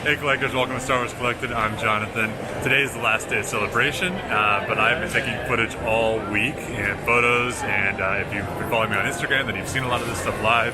Hey collectors, welcome to Star Wars Collected. I'm Jonathan. Today is the last day of celebration, but I've been taking footage all week and photos, and if you've been following me on Instagram, then you've seen a lot of this stuff live,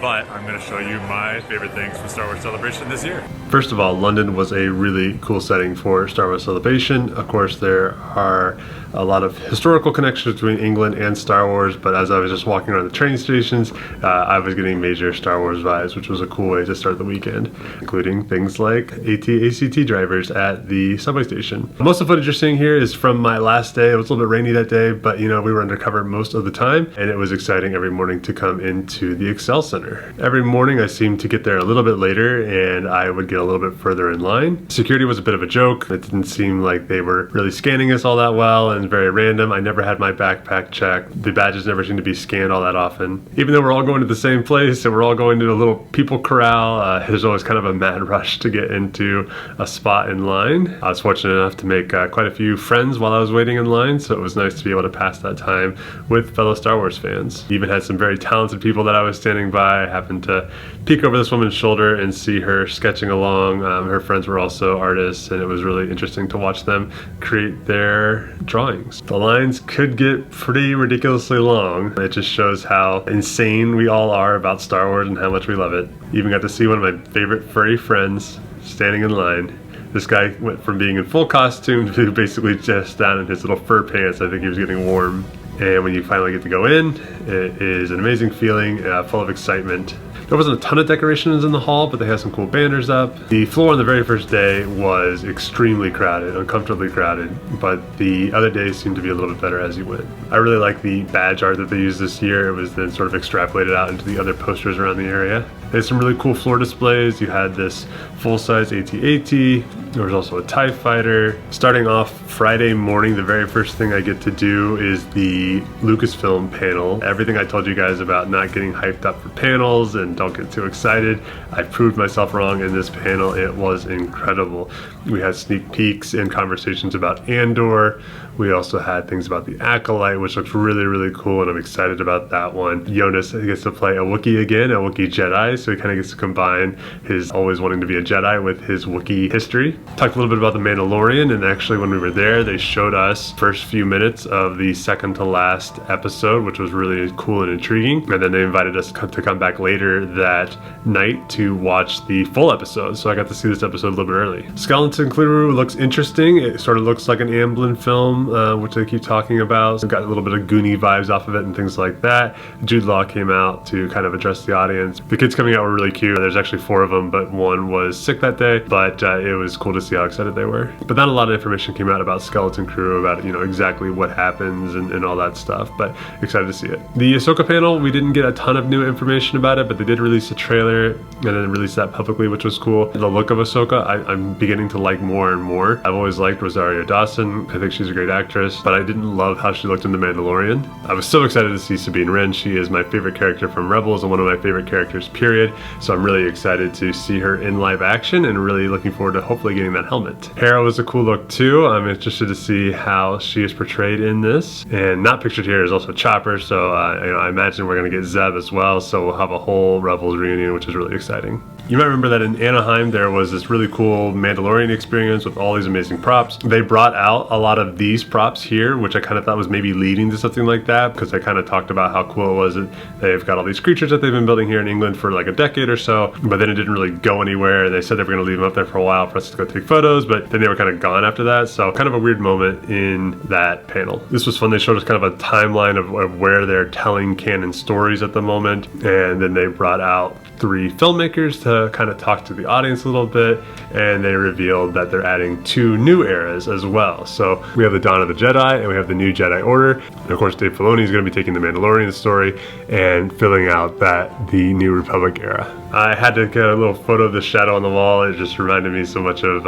but I'm going to show you my favorite things from Star Wars Celebration this year. First of all, London was a really cool setting for Star Wars Celebration. Of course, there are a lot of historical connections between England and Star Wars, but as I was just walking around the train stations, I was getting major Star Wars vibes, which was a cool way to start the weekend, including things like AT-ACT drivers at the subway station. Most of the footage you're seeing here is from my last day. It was a little bit rainy that day, but you know, we were undercover most of the time, and it was exciting every morning to come into the Excel Center. Every morning I seemed to get there a little bit later, and I would get a little bit further in line. Security was a bit of a joke. It didn't seem like they were really scanning us all that well, and very random. I never had my backpack checked. The badges never seemed to be scanned all that often. Even though we're all going to the same place and we're all going to a little people corral, there's always kind of a mad rush to get into a spot in line. I was fortunate enough to make quite a few friends while I was waiting in line, so it was nice to be able to pass that time with fellow Star Wars fans. Even had some very talented people that I was standing by. I happened to peek over this woman's shoulder and see her sketching along. Her friends were also artists, and it was really interesting to watch them create their drawings. The lines could get pretty ridiculously long. It just shows how insane we all are about Star Wars and how much we love it. Even got to see one of my favorite furry friends standing in line. This guy went from being in full costume to basically just down in his little fur pants. I think he was getting warm. And when you finally get to go in, it is an amazing feeling, full of excitement. There wasn't a ton of decorations in the hall, but they had some cool banners up. The floor on the very first day was extremely crowded, uncomfortably crowded, but the other days seemed to be a little bit better as you went. I really like the badge art that they used this year. It was then sort of extrapolated out into the other posters around the area. They had some really cool floor displays. You had this full-size AT-AT. There was also a TIE fighter. Starting off Friday morning, the very first thing I get to do is the Lucasfilm panel. Everything I told you guys about not getting hyped up for panels and don't get too excited, I proved myself wrong in this panel. It was incredible. We had sneak peeks and conversations about Andor. We also had things about the Acolyte, which looks really, really cool, and I'm excited about that one. Jonas gets to play a Wookiee again, a Wookiee Jedi, so he kind of gets to combine his always wanting to be a Jedi with his Wookiee history. Talked a little bit about the Mandalorian, and actually when we were there, they showed us first few minutes of the second to last episode, which was really cool and intriguing, and then they invited us to come back later that night to watch the full episode, so I got to see this episode a little bit early. Skeleton Crew looks interesting. It sort of looks like an Amblin film, which they keep talking about. So got a little bit of Goonie vibes off of it and things like that. Jude Law came out to kind of address the audience. The kids coming out were really cute. There's actually 4 of them, but one was sick that day, but it was cool to see how excited they were. But not a lot of information came out about Skeleton Crew, about, you know, exactly what happens and all that stuff, but excited to see it. The Ahsoka panel, we didn't get a ton of new information about it, but they did release a trailer and then release that publicly, which was cool. The look of Ahsoka, I'm beginning to like more and more. I've always liked Rosario Dawson. I think she's a great actress, but I didn't love how she looked in The Mandalorian. I was so excited to see Sabine Wren. She is my favorite character from Rebels and one of my favorite characters, period. So I'm really excited to see her in live action and really looking forward to hopefully getting that helmet. Hera was a cool look too. I'm interested to see how she is portrayed in this. And not pictured here is also Chopper, so you know, I imagine we're going to get Zeb as well, so we'll have a whole Rebels reunion, which is really exciting. You might remember that in Anaheim there was this really cool Mandalorian experience with all these amazing props. They brought out a lot of these props here, which I kind of thought was maybe leading to something like that, because they kind of talked about how cool it was that they've got all these creatures that they've been building here in England for like a decade or so, but then it didn't really go anywhere. They said they were going to leave them up there for a while for us to go take photos, but then they were kind of gone after that, so kind of a weird moment in that panel. This was fun. They showed us kind of a timeline of where they're telling canon stories at the moment, and then they brought out 3 filmmakers to kind of talk to the audience a little bit, and they revealed that they're adding 2 new eras as well. So we have the Dawn of the Jedi and we have the New Jedi Order. And of course Dave Filoni is going to be taking the Mandalorian story and filling out the New Republic era. I had to get a little photo of the shadow on the wall. It just reminded me so much of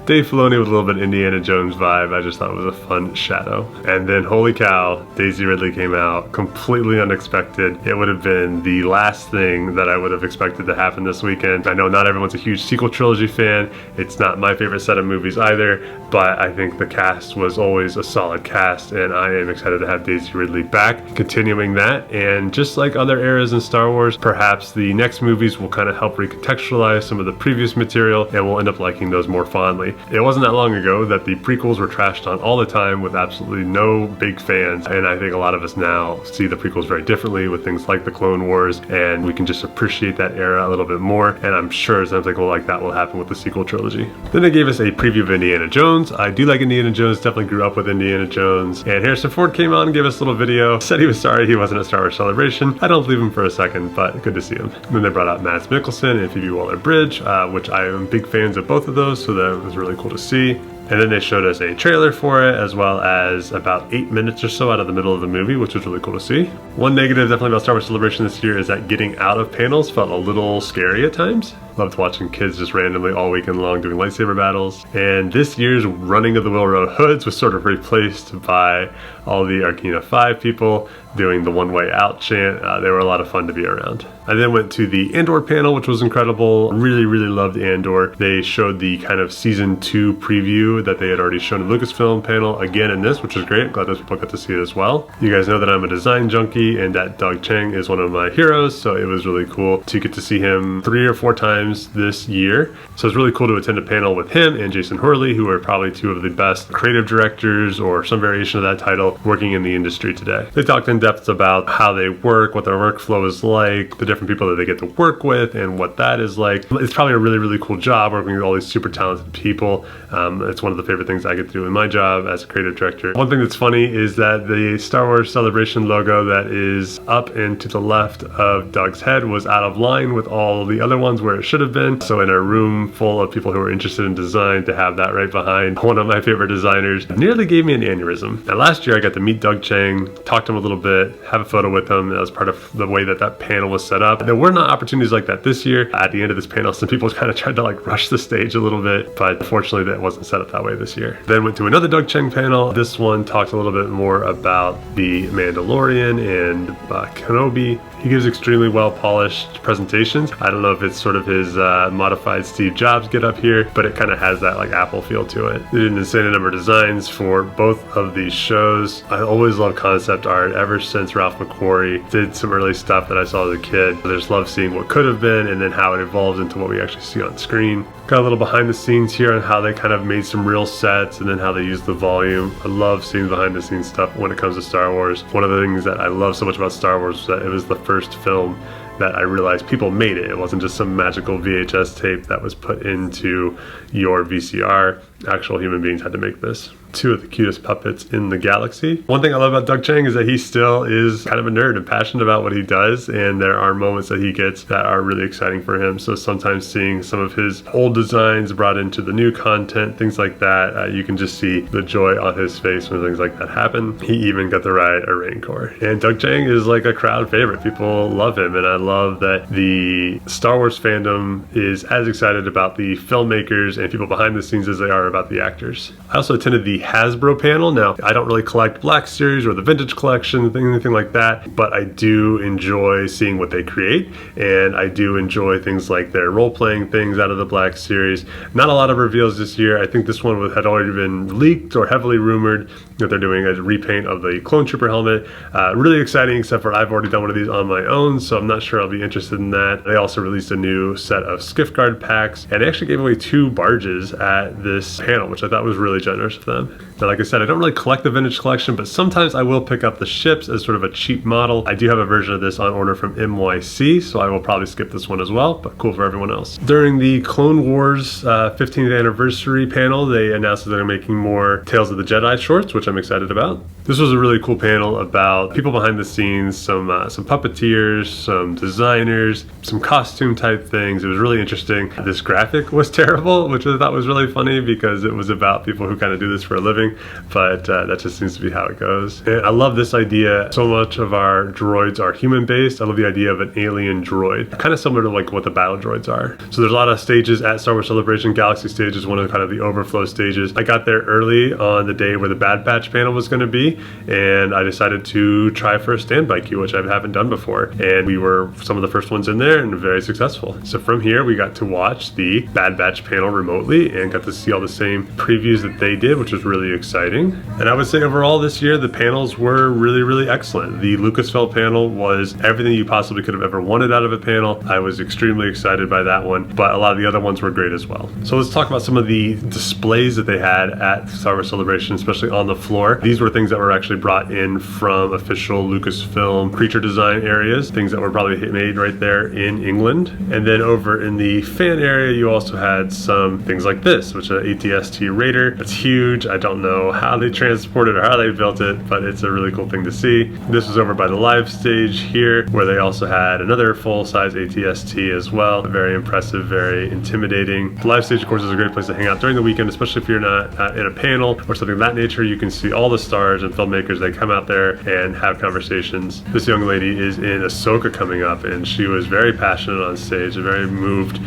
Dave Filoni with a little bit Indiana Jones vibe. I just thought it was a fun shadow. And then holy cow, Daisy Ridley came out completely unexpected. It would have been the last thing that I would have expected expected to happen this weekend. I know not everyone's a huge sequel trilogy fan. It's not my favorite set of movies either, but I think the cast was always a solid cast, and I am excited to have Daisy Ridley back, continuing that. And just like other eras in Star Wars, perhaps the next movies will kind of help recontextualize some of the previous material, and we'll end up liking those more fondly. It wasn't that long ago that the prequels were trashed on all the time with absolutely no big fans, and I think a lot of us now see the prequels very differently with things like the Clone Wars, and we can just appreciate that era a little bit more, and I'm sure something like that will happen with the sequel trilogy. Then they gave us a preview of Indiana Jones. I do like Indiana Jones, definitely grew up with Indiana Jones, and Harrison Ford came on and gave us a little video, said he was sorry he wasn't at Star Wars Celebration. I don't believe him for a second, but good to see him. And then they brought out Mads Mikkelsen and Phoebe Waller-Bridge, which I am big fans of both of those, so that was really cool to see. And then they showed us a trailer for it, as well as about 8 minutes or so out of the middle of the movie, which was really cool to see. One negative definitely about Star Wars Celebration this year is that getting out of panels felt a little scary at times. Loved watching kids just randomly all weekend long doing lightsaber battles. And this year's running of the Railroad Hoods was sort of replaced by all the Arcana 5 people doing the one way out chant. They were a lot of fun to be around. I then went to the Andor panel, which was incredible. Really loved Andor. They showed the kind of season 2 preview that they had already shown in Lucasfilm panel again in this, which was great. Glad those people got to see it as well. You guys know that I'm a design junkie and that Doug Chiang is one of my heroes, so it was really cool to get to see him 3 or 4 times this year. So it's really cool to attend a panel with him and Jason Hurley, who are probably 2 of the best creative directors or some variation of that title working in the industry today. They talked in depth about how they work, what their workflow is like, the different people that they get to work with, and what that is like. It's probably a really cool job working with all these super talented people. It's one of the favorite things I get to do in my job as a creative director. One thing that's funny is that the Star Wars Celebration logo that is up and to the left of Doug's head was out of line with all the other ones where it should have been. So in a room full of people who are interested in design, to have that right behind one of my favorite designers nearly gave me an aneurysm. And last year I got to meet Doug Chiang, talk to him a little bit, have a photo with him. That was part of the way that that panel was set up. There were not opportunities like that this year. At the end of this panel, some people kind of tried to like rush the stage a little bit, but unfortunately that wasn't set up that way this year. Then went to another Doug Chiang panel. This one talked a little bit more about the Mandalorian and Kenobi. He gives extremely well polished presentations. I don't know if it's sort of his modified Steve Jobs get up here, but it kind of has that like Apple feel to it. They did an insane number of designs for both of these shows. I always love concept art ever since Ralph McQuarrie did some early stuff that I saw as a kid. I just love seeing what could have been and then how it evolves into what we actually see on screen. Got a little behind the scenes here on how they kind of made some real sets and then how they use the volume. I love seeing behind the scenes stuff when it comes to Star Wars. One of the things that I love so much about Star Wars was that it was the first film that I realized people made it. It wasn't just some magical VHS tape that was put into your VCR. Actual human beings had to make this. 2 of the cutest puppets in the galaxy. One thing I love about Doug Chiang is that he still is kind of a nerd and passionate about what he does, and there are moments that he gets that are really exciting for him. So sometimes seeing some of his old designs brought into the new content, things like that, you can just see the joy on his face when things like that happen. He even got to ride a Rancor. And Doug Chiang is like a crowd favorite. People love him, and I love that the Star Wars fandom is as excited about the filmmakers and people behind the scenes as they are about the actors. I also attended the Hasbro panel. Now, I don't really collect Black Series or the Vintage Collection, anything like that, but I do enjoy seeing what they create, and I do enjoy things like their role-playing things out of the Black Series. Not a lot of reveals this year. I think this one had already been leaked or heavily rumored that they're doing a repaint of the Clone Trooper helmet. Really exciting, except for I've already done one of these on my own, so I'm not sure I'll be interested in that. They also released a new set of Skiff Guard packs, and they actually gave away 2 barges at this panel, which I thought was really generous of them. Now, like I said, I don't really collect the Vintage Collection, but sometimes I will pick up the ships as sort of a cheap model. I do have a version of this on order from MYC, so I will probably skip this one as well, but cool for everyone else. During the Clone Wars 15th anniversary panel, they announced that they're making more Tales of the Jedi shorts, which I'm excited about. This was a really cool panel about people behind the scenes, some puppeteers, some designers, some costume type things. It was really interesting. This graphic was terrible, which I thought was really funny because it was about people who kind of do this for a a living, but that just seems to be how it goes. And I love this idea. So much of our droids are human-based. I love the idea of an alien droid, kind of similar to like what the battle droids are. So there's a lot of stages at Star Wars Celebration. Galaxy stage is one of kind of the overflow stages. I got there early on the day where the Bad Batch panel was going to be, and I decided to try for a standby queue, which I haven't done before. And we were some of the first ones in there and very successful. So from here, we got to watch the Bad Batch panel remotely and got to see all the same previews that they did, which was really exciting. And I would say overall this year, the panels were really, really excellent. The Lucasfilm panel was everything you possibly could have ever wanted out of a panel. I was extremely excited by that one, but a lot of the other ones were great as well. So let's talk about some of the displays that they had at Star Wars Celebration, especially on the floor. These were things that were actually brought in from official Lucasfilm creature design areas, things that were probably made right there in England. And then over in the fan area, you also had some things like this, which is an ATST Raider. It's huge. I don't know how they transported or how they built it, but it's a really cool thing to see. This was over by the live stage here, where they also had another full-size ATST as well. Very impressive, very intimidating. The live stage, of course, is a great place to hang out during the weekend, especially if you're not in a panel or something of that nature. You can see all the stars and filmmakers. They come out there and have conversations. This young lady is in Ahsoka coming up, and she was very passionate on stage and very moved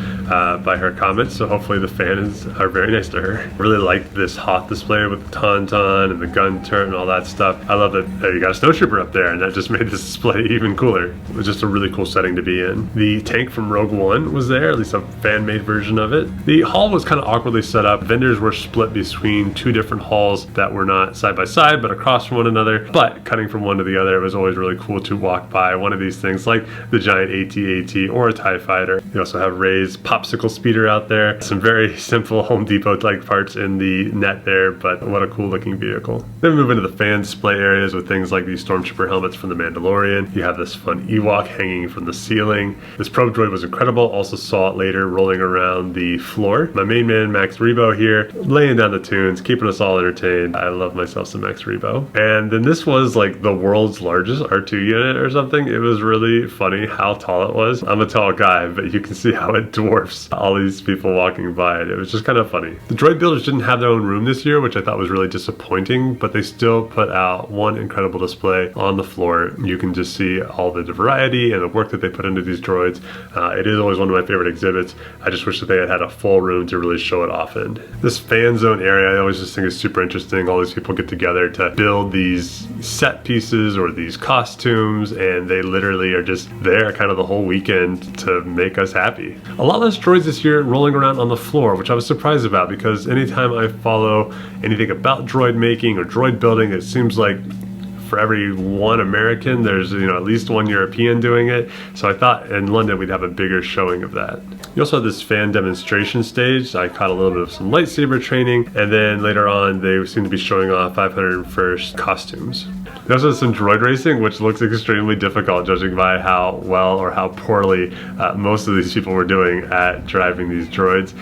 by her comments, so hopefully the fans are very nice to her. Really liked this Hoth display with the Tauntaun and the gun turret and all that stuff. I love that you got a snowtrooper up there, and that just made this display even cooler. It was just a really cool setting to be in. The tank from Rogue One was there, at least a fan-made version of it. The hall was kind of awkwardly set up. Vendors were split between two different halls that were not side by side, but across from one another. But cutting from one to the other, it was always really cool to walk by one of these things, like the giant AT-AT or a TIE fighter. You also have Rey's popsicle speeder out there. Some very simple Home Depot-like parts in the net there, but what a cool looking vehicle. Then we move into the fan display areas with things like these Stormtrooper helmets from The Mandalorian. You have this fun Ewok hanging from the ceiling. This probe droid was incredible. Also saw it later rolling around the floor. My main man, Max Rebo here, laying down the tunes, keeping us all entertained. I love myself some Max Rebo. And then this was like the world's largest R2 unit or something. It was really funny how tall it was. I'm a tall guy, but you can see how it dwarfs all these people walking by it. It was just kind of funny. The droid builders didn't have their own room this year, which I thought was really disappointing, but they still put out one incredible display on the floor. You can just see all the variety and the work that they put into these droids. It is always one of my favorite exhibits. I just wish that they had had a full room to really show it off in. This fan zone area, I always just think is super interesting. All these people get together to build these set pieces or these costumes, and they literally are just there kind of the whole weekend to make us happy. A lot less droids this year rolling around on the floor, which I was surprised about, because anytime I follow anything about droid making or droid building, it seems like for every one American, there's at least one European doing it. So I thought in London we'd have a bigger showing of that. You also had this fan demonstration stage. I caught a little bit of some lightsaber training, and then later on they seem to be showing off 501st costumes. They also had some droid racing, which looks extremely difficult judging by how well or how poorly most of these people were doing at driving these droids.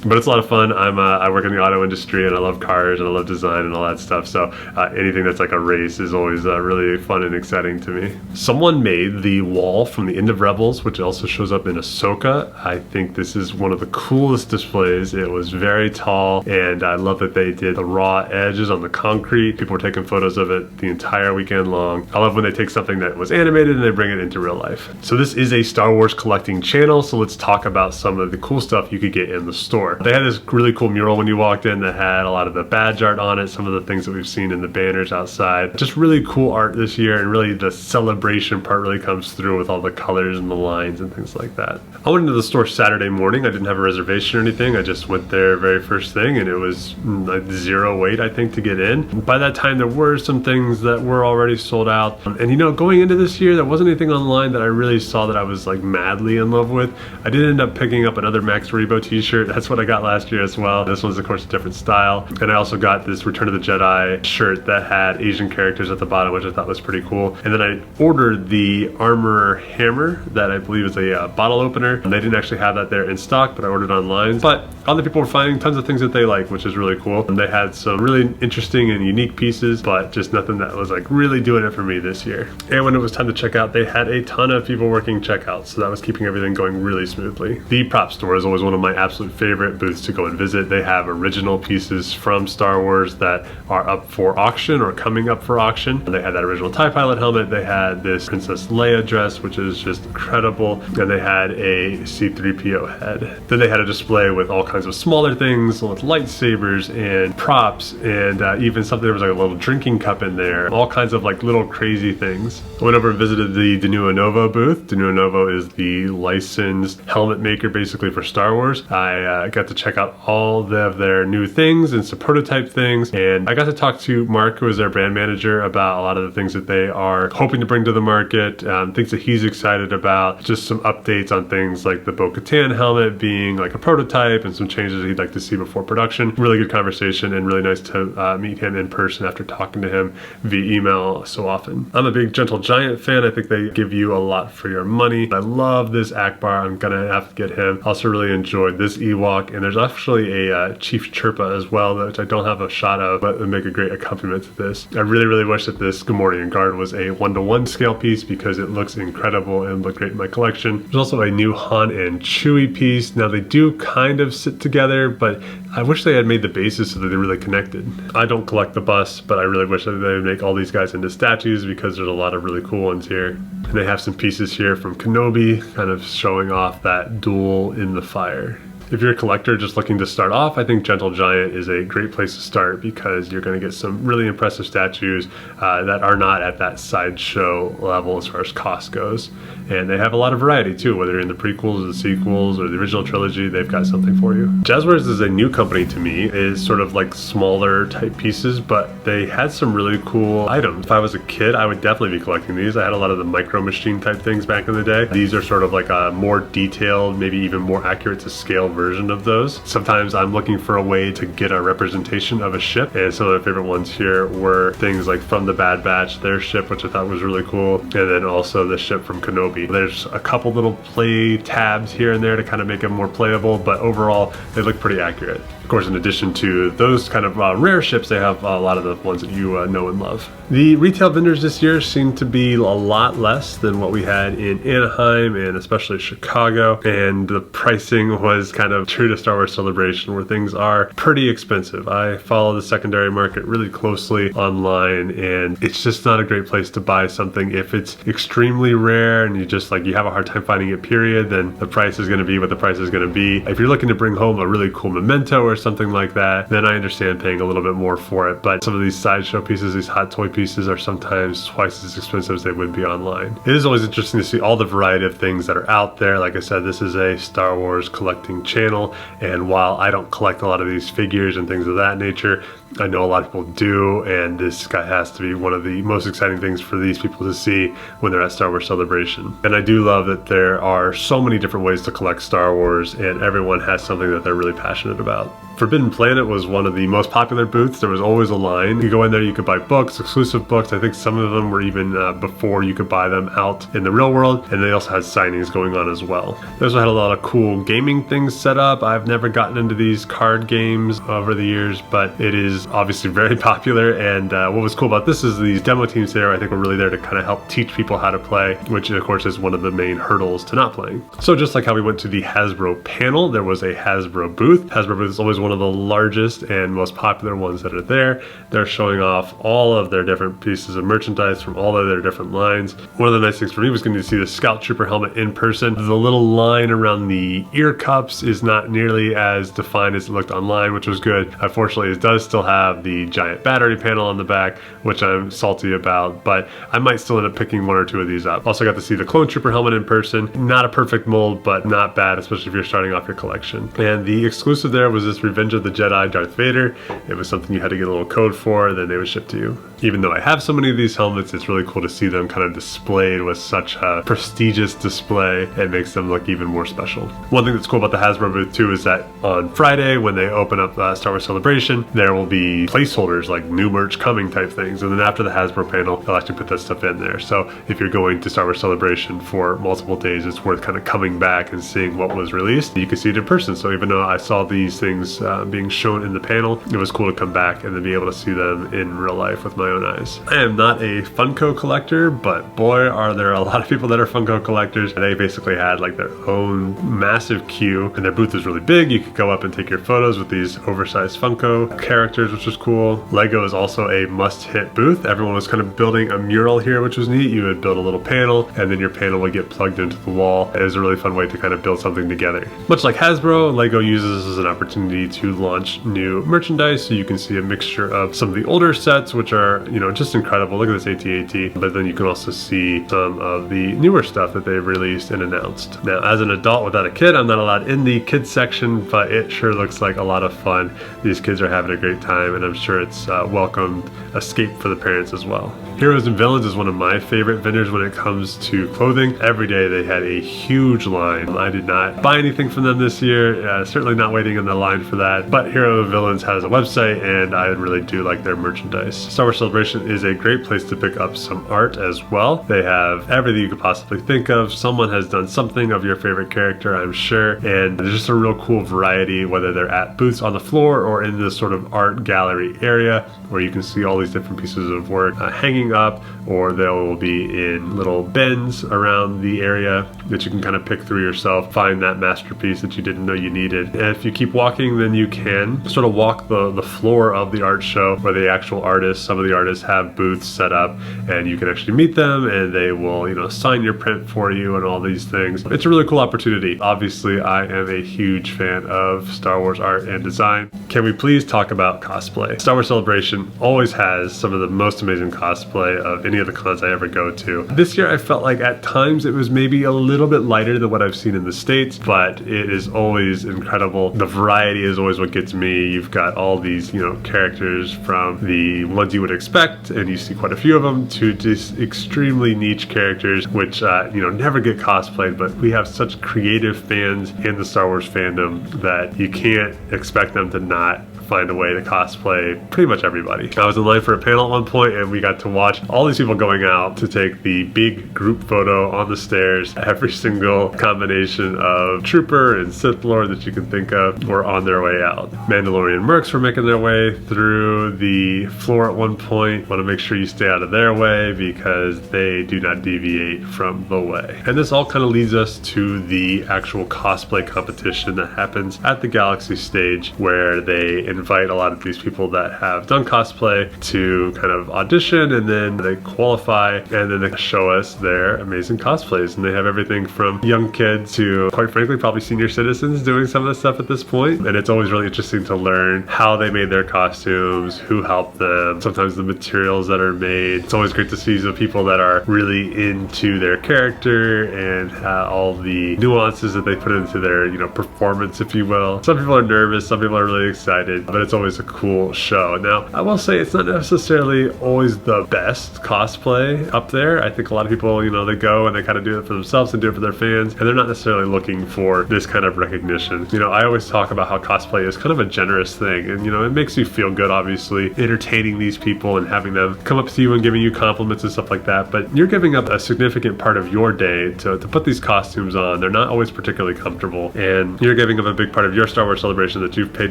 But it's a lot of fun. I work in the auto industry, and I love cars and I love design and all that stuff. So anything that's like a race is always really fun and exciting to me. Someone made the wall from the end of Rebels, which also shows up in Ahsoka. I think this is one of the coolest displays. It was very tall, and I love that they did the raw edges on the concrete. People were taking photos of it the entire weekend long. I love when they take something that was animated and they bring it into real life. So this is a Star Wars collecting channel, so let's talk about some of the cool stuff you could get in the store. They had this really cool mural when you walked in that had a lot of the badge art on it, some of the things that we've seen in the banners outside. Just really cool art this year, and really the celebration part really comes through with all the colors and the lines and things like that. I went into the store Saturday morning. I didn't have a reservation or anything. I just went there very first thing, and it was like zero wait, I think, to get in. By that time, there were some things that were already sold out. And going into this year, there wasn't anything online that I really saw that I was like madly in love with. I did end up picking up another Max Rebo t-shirt. That's what I got last year as well. This one's of course a different style. And I also got this Return of the Jedi shirt that had Asian characters at the bottom, which I thought was pretty cool. And then I ordered the Armor Hammer that I believe is a bottle opener. And they didn't actually have that there in stock, but I ordered online. But other people were finding tons of things that they like, which is really cool. And they had some really interesting and unique pieces, but just nothing that was like really doing it for me this year. And when it was time to check out, they had a ton of people working checkouts, so that was keeping everything going really smoothly. The prop store is always one of my absolute favorite booths to go and visit. They have original pieces from Star Wars that are up for auction or coming up for auction. They had that original TIE Pilot helmet, they had this Princess Leia dress, which is just incredible, and they had a C-3PO head. Then they had a display with all kinds of smaller things, with lightsabers and props, and even something, there was like a little drinking cup in there, all kinds of like little crazy things. I went over and visited the Denuo Novo booth. Denuo Novo is the licensed helmet maker basically for Star Wars. I got to check out all of their new things and some prototype things, and I got to talk to Mark, who is their brand manager, about a lot of the things that they are hoping to bring to the market, things that he's excited about, just some updates on things like the Bo-Katan helmet being like a prototype and some changes he'd like to see before production. Really good conversation and really nice to meet him in person after talking to him via email so often. I'm a big Gentle Giant fan. I think they give you a lot for your money. I love this Akbar. I'm gonna have to get him. Also really enjoyed this Ewok, and there's actually a Chief Chirpa as well, which I don't have a shot of, but would make a great accompaniment to this. I really wish that this Gamorrean guard was a 1-to-1 scale piece because it looks incredible and looked great in my collection. There's also a new Han and Chewie piece. Now they do kind of sit together, but I wish they had made the bases so that they're really connected. I don't collect the busts, but I really wish that they would make all these guys into statues because there's a lot of really cool ones here. And they have some pieces here from Kenobi, kind of showing off that duel in the fire. If you're a collector just looking to start off, I think Gentle Giant is a great place to start because you're going to get some really impressive statues that are not at that sideshow level as far as cost goes. And they have a lot of variety too, whether you're in the prequels or the sequels or the original trilogy, they've got something for you. Jazzwares is a new company to me. It is sort of like smaller type pieces, but they had some really cool items. If I was a kid, I would definitely be collecting these. I had a lot of the Micro Machine type things back in the day. These are sort of like a more detailed, maybe even more accurate to scale version of those. Sometimes I'm looking for a way to get a representation of a ship, and some of my favorite ones here were things like from the Bad Batch, their ship, which I thought was really cool, and then also the ship from Kenobi. There's a couple little play tabs here and there to kind of make them more playable, but overall they look pretty accurate. Of course, in addition to those kind of rare ships, they have a lot of the ones that you know and love. The retail vendors this year seem to be a lot less than what we had in Anaheim and especially Chicago, and the pricing was kind of true to Star Wars Celebration, where things are pretty expensive. I follow the secondary market really closely online, and it's just not a great place to buy something. If it's extremely rare and you have a hard time finding it, period, then the price is going to be what the price is going to be. If you're looking to bring home a really cool memento or something like that, then I understand paying a little bit more for it. But some of these sideshow pieces, these hot toy pieces, are sometimes twice as expensive as they would be online. It is always interesting to see all the variety of things that are out there. Like I said, this is a Star Wars collecting channel, and while I don't collect a lot of these figures and things of that nature, I know a lot of people do, and this guy has to be one of the most exciting things for these people to see when they're at Star Wars Celebration. And I do love that there are so many different ways to collect Star Wars, and everyone has something that they're really passionate about. Forbidden Planet was one of the most popular booths. There was always a line. You go in there, you could buy books, exclusive books. I think some of them were even before you could buy them out in the real world, and they also had signings going on as well. They also had a lot of cool gaming things set up. I've never gotten into these card games over the years, but it is obviously very popular, and what was cool about this is these demo teams there, I think, were really there to kind of help teach people how to play, which of course is one of the main hurdles to not playing. So just like how we went to the Hasbro panel, there was a Hasbro booth. Hasbro booth is always one of the largest and most popular ones that are there. They're showing off all of their different pieces of merchandise from all of their different lines. One of the nice things for me was getting to see the Scout Trooper helmet in person. The little line around the ear cups is not nearly as defined as it looked online, which was good. Unfortunately, it does still have the giant battery panel on the back, which I'm salty about, but I might still end up picking one or two of these up. Also got to see the Clone Trooper helmet in person. Not a perfect mold, but not bad, especially if you're starting off your collection. And the exclusive there was this Revenge of the Jedi Darth Vader. It was something you had to get a little code for, then they would ship to you. Even though I have so many of these helmets, it's really cool to see them kind of displayed with such a prestigious display. It makes them look even more special. One thing that's cool about the Hasbro booth too is that on Friday, when they open up Star Wars Celebration, there will be placeholders like new merch coming type things, and then after the Hasbro panel, they'll actually put that stuff in there. So if you're going to Star Wars Celebration for multiple days, it's worth kind of coming back and seeing what was released. You can see it in person. So even though I saw these things being shown in the panel, it was cool to come back and then be able to see them in real life with my own eyes. I am not a Funko collector, but boy, are there a lot of people that are Funko collectors. They basically had like their own massive queue, and their booth is really big. You could go up and take your photos with these oversized Funko characters, which was cool. Lego is also a must-hit booth. Everyone was kind of building a mural here, which was neat. You would build a little panel, and then your panel would get plugged into the wall. It was a really fun way to kind of build something together. Much like Hasbro, Lego uses this as an opportunity to launch new merchandise, so you can see a mixture of some of the older sets, which are, you know, just incredible. Look at this AT-AT, but then you can also see some of the newer stuff that they've released and announced. Now, as an adult without a kid, I'm not allowed in the kids section, but it sure looks like a lot of fun. These kids are having a great time, and I'm sure it's a welcomed escape for the parents as well. Heroes and Villains is one of my favorite vendors when it comes to clothing. Every day they had a huge line. I did not buy anything from them this year, certainly not waiting in the line for that, but Heroes and Villains has a website, and I really do like their merchandise. Star Wars Celebration is a great place to pick up some art as well. They have everything you could possibly think of. Someone has done something of your favorite character, I'm sure, and there's just a real cool variety, whether they're at booths on the floor or in this sort of art gallery area where you can see all these different pieces of work hanging up, or they will be in little bins around the area that you can kind of pick through yourself, find that masterpiece that you didn't know you needed. And if you keep walking, then you can sort of walk the floor of the art show where the actual artists, some of the artists have booths set up, and you can actually meet them, and they will, you know, sign your print for you and all these things. It's a really cool opportunity. Obviously, I am a huge fan of Star Wars art and design. Can we please talk about cosplay? Star Wars Celebration always has some of the most amazing cosplay of any of the cons I ever go to. This year I felt like at times it was maybe a little bit lighter than what I've seen in the States, but it is always incredible. The variety is always what gets me. You've got all these, you know, characters from the ones you would expect, and you see quite a few of them, to just extremely niche characters, which, you know, never get cosplayed, but we have such creative fans in the Star Wars fandom that you can't expect them to not find a way to cosplay pretty much everybody. I was in line for a panel at one point, and we got to watch all these people going out to take the big group photo on the stairs. Every single combination of Trooper and Sith Lord that you can think of were on their way out. Mandalorian mercs were making their way through the floor at one point. Want to make sure you stay out of their way because they do not deviate from the way. And this all kind of leads us to the actual cosplay competition that happens at the Galaxy stage, where they invite a lot of these people that have done cosplay to kind of audition, and then they qualify, and then they show us their amazing cosplays. And they have everything from young kids to, quite frankly, probably senior citizens doing some of the stuff at this point. And it's always really interesting to learn how they made their costumes, who helped them, sometimes the materials that are made. It's always great to see the people that are really into their character and all the nuances that they put into their, you know, performance, if you will. Some people are nervous, some people are really excited, but it's always a cool show. Now, I will say it's not necessarily always the best cosplay up there. I think a lot of people, you know, they go and they kind of do it for themselves and do it for their fans, and they're not necessarily looking for this kind of recognition. You know, I always talk about how cosplay is kind of a generous thing, and, you know, it makes you feel good, obviously, entertaining these people and having them come up to you and giving you compliments and stuff like that, but you're giving up a significant part of your day to put these costumes on. They're not always particularly comfortable, and you're giving up a big part of your Star Wars Celebration that you've paid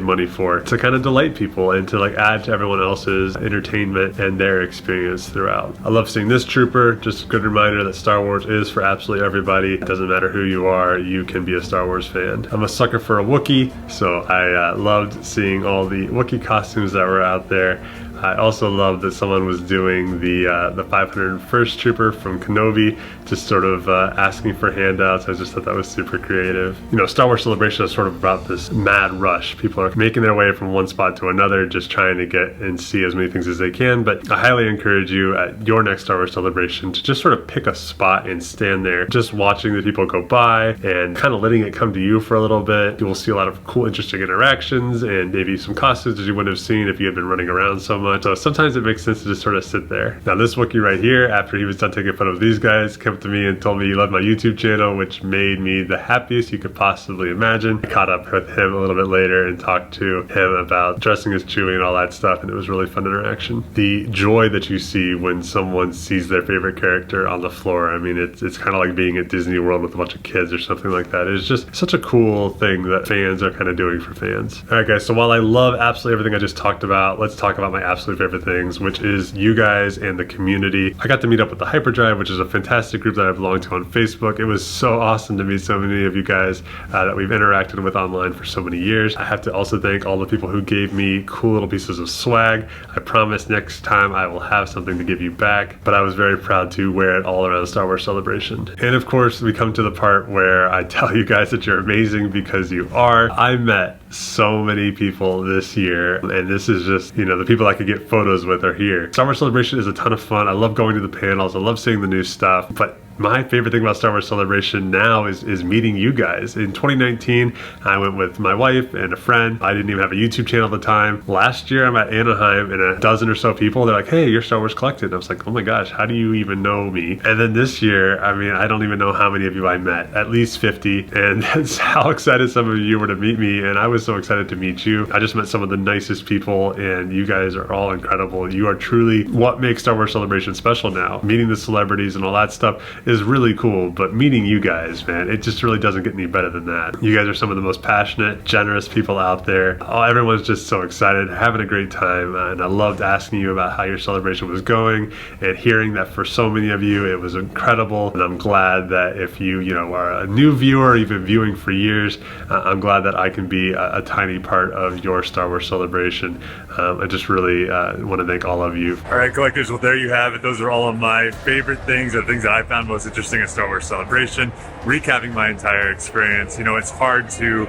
money for to kind of delight people and to like add to everyone else's entertainment and their experience throughout. I love seeing this Trooper. Just a good reminder that Star Wars is for absolutely everybody. It doesn't matter who you are, you can be a Star Wars fan. I'm a sucker for a Wookiee, so I loved seeing all the Wookiee costumes that were out there. I also love that someone was doing the 501st Trooper from Kenobi, just sort of asking for handouts. I just thought that was super creative. You know, Star Wars Celebration is sort of about this mad rush. People are making their way from one spot to another, just trying to get and see as many things as they can. But I highly encourage you at your next Star Wars Celebration to just sort of pick a spot and stand there, just watching the people go by and kind of letting it come to you for a little bit. You will see a lot of cool, interesting interactions and maybe some costumes that you wouldn't have seen if you had been running around so much. much. So sometimes it makes sense to just sort of sit there. Now this Wookiee right here, after he was done taking a photo of these guys, came up to me and told me he loved my YouTube channel, which made me the happiest you could possibly imagine. I caught up with him a little bit later and talked to him about dressing as Chewie and all that stuff, and it was really fun interaction. The joy that you see when someone sees their favorite character on the floor, I mean, it's kind of like being at Disney World with a bunch of kids or something like that. It's just such a cool thing that fans are kind of doing for fans. All right, guys, so while I love absolutely everything I just talked about, let's talk about my absolute favorite things, which is you guys and the community. I got to meet up with the Hyperdrive, which is a fantastic group that I belong to on Facebook. It was so awesome to meet so many of you guys that we've interacted with online for so many years. I have to also thank all the people who gave me cool little pieces of swag. I promise next time I will have something to give you back, but I was very proud to wear it all around Star Wars Celebration. And of course, we come to the part where I tell you guys that you're amazing because you are. I met so many people this year, and this is just, you know, the people I could get photos with are here. Star Wars Celebration is a ton of fun. I love going to the panels. I love seeing the new stuff, but my favorite thing about Star Wars Celebration now is meeting you guys. In 2019, I went with my wife and a friend. I didn't even have a YouTube channel at the time. Last year, I'm at Anaheim and a dozen or so people, they're like, hey, you're Star Wars Collected. And I was like, oh my gosh, how do you even know me? And then this year, I mean, I don't even know how many of you I met, at least 50. And that's how excited some of you were to meet me. And I was so excited to meet you. I just met some of the nicest people, and you guys are all incredible. You are truly what makes Star Wars Celebration special now. Meeting the celebrities and all that stuff is really cool, but meeting you guys, man, it just really doesn't get any better than that. You guys are some of the most passionate, generous people out there. Oh, everyone's just so excited, having a great time, and I loved asking you about how your celebration was going and hearing that for so many of you it was incredible. And I'm glad that if you know, are a new viewer, you've been viewing for years, I'm glad that I can be a tiny part of your Star Wars celebration. I just really want to thank all of you. All right, collectors, well, there you have it. Those are all of my favorite things, or things that I found most interesting at Star Wars Celebration, recapping my entire experience. You know, it's hard to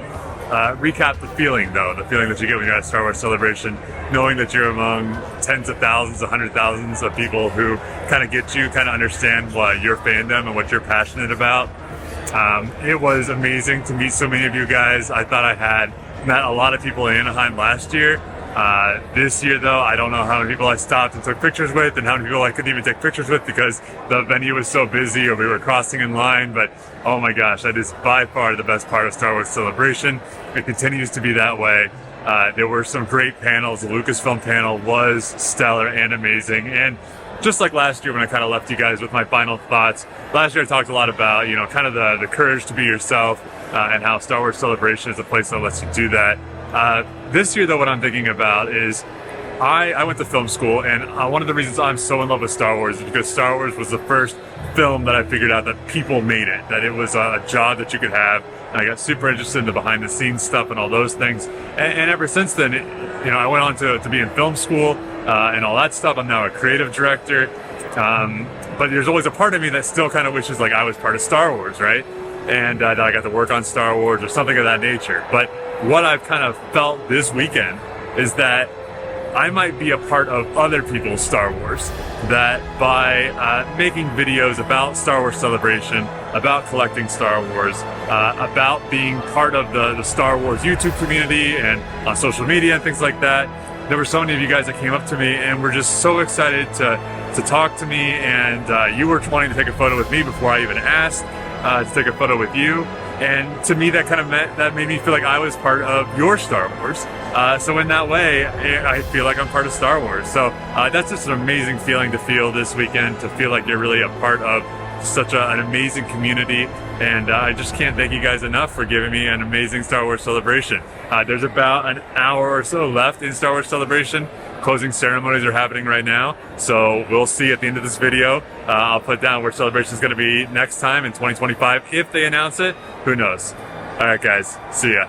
recap the feeling, though, the feeling that you get when you're at Star Wars Celebration, knowing that you're among tens of thousands, 100,000s of people who kind of get you, kind of understand what your fandom and what you're passionate about. It was amazing to meet so many of you guys. I thought I had met a lot of people in Anaheim last year. This year, though, I don't know how many people I stopped and took pictures with, and how many people I couldn't even take pictures with because the venue was so busy or we were crossing in line. But oh my gosh, that is by far the best part of Star Wars Celebration. It continues to be that way. There were some great panels. The Lucasfilm panel was stellar and amazing. And just like last year when I kind of left you guys with my final thoughts, last year I talked a lot about, you know, kind of the courage to be yourself, and how Star Wars Celebration is a place that lets you do that. This year, though, what I'm thinking about is I went to film school, and one of the reasons I'm so in love with Star Wars is because Star Wars was the first film that I figured out that people made it, that it was a job that you could have. And I got super interested in the behind the scenes stuff and all those things. And ever since then, you know, I went on to be in film school and all that stuff. I'm now a creative director. But there's always a part of me that still kind of wishes like I was part of Star Wars, right? And that I got to work on Star Wars or something of that nature. But what I've kind of felt this weekend is that I might be a part of other people's Star Wars, that by making videos about Star Wars Celebration, about collecting Star Wars, about being part of the Star Wars YouTube community and on social media and things like that, there were so many of you guys that came up to me and were just so excited to talk to me, and you were wanting to take a photo with me before I even asked to take a photo with you. And to me, that made me feel like I was part of your Star Wars. So in that way, I feel like I'm part of Star Wars. So that's just an amazing feeling to feel this weekend, to feel like you're really a part of such an amazing community. And I just can't thank you guys enough for giving me an amazing Star Wars Celebration. There's about an hour or so left in Star Wars Celebration. Closing ceremonies are happening right now, so we'll see at the end of this video. I'll put down where Celebration is going to be next time in 2025 if they announce it. Who knows? All right, guys, see ya.